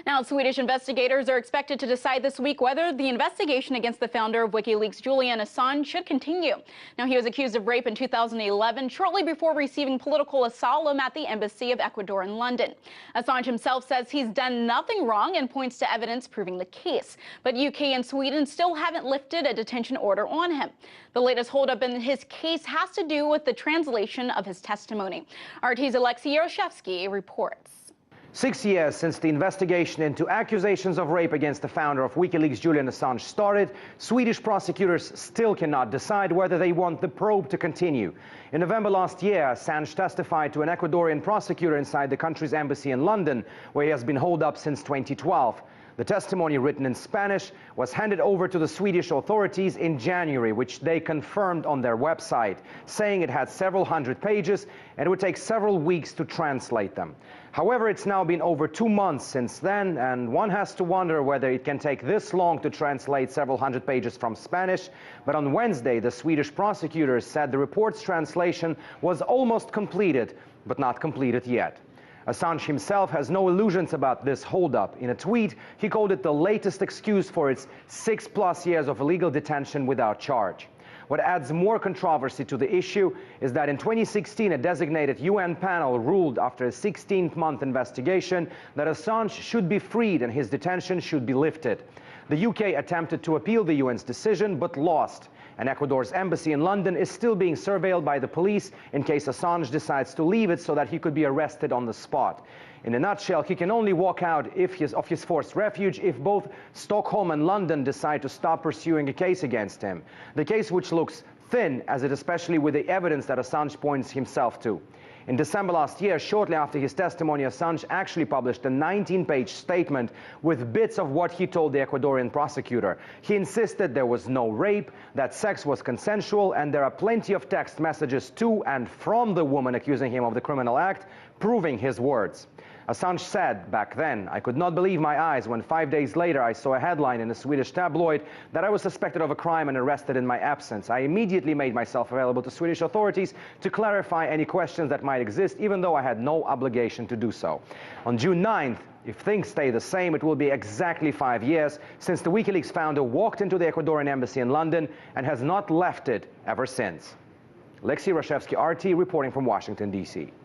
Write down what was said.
Now, Swedish investigators are expected to decide this week whether the investigation against the founder of WikiLeaks, Julian Assange, should continue. Now, he was accused of rape in 2011, shortly before receiving political asylum at the Embassy of Ecuador in London. Assange himself says he's done nothing wrong and points to evidence proving the case. But UK and Sweden still haven't lifted a detention order on him. The latest holdup in his case has to do with the translation of his testimony. RT's Alexei Yaroshevsky reports. 6 years since the investigation into accusations of rape against the founder of WikiLeaks, Julian Assange, started, Swedish prosecutors still cannot decide whether they want the probe to continue. In November last year, Assange testified to an Ecuadorian prosecutor inside the country's embassy in London, where he has been holed up since 2012. The testimony, written in Spanish, was handed over to the Swedish authorities in January, which they confirmed on their website, saying it had several hundred pages and it would take several weeks to translate them. However, it's now been over 2 months since then, and one has to wonder whether it can take this long to translate several hundred pages from Spanish. But on Wednesday, the Swedish prosecutors said the report's translation was almost completed, but not completed yet. Assange himself has no illusions about this holdup. In a tweet, he called it the latest excuse for its 6+ years of illegal detention without charge. What adds more controversy to the issue is that in 2016, a designated UN panel ruled after a 16-month investigation that Assange should be freed and his detention should be lifted. The UK attempted to appeal the UN's decision, but lost. And Ecuador's embassy in London is still being surveilled by the police in case Assange decides to leave it so that he could be arrested on the spot. In a nutshell, he can only walk out of his forced refuge if both Stockholm and London decide to stop pursuing a case against him. The case which looks thin, as it especially with the evidence that Assange points himself to. In December last year, shortly after his testimony, Assange actually published a 19-page statement with bits of what he told the Ecuadorian prosecutor. He insisted there was no rape, that sex was consensual, and there are plenty of text messages to and from the woman accusing him of the criminal act, proving his words. Assange said back then, "I could not believe my eyes when 5 days later I saw a headline in a Swedish tabloid that I was suspected of a crime and arrested in my absence. I immediately made myself available to Swedish authorities to clarify any questions that might exist, even though I had no obligation to do so." On June 9th, if things stay the same, it will be exactly 5 years since the WikiLeaks founder walked into the Ecuadorian embassy in London and has not left it ever since. Alexei Yaroshevsky, RT, reporting from Washington, D.C.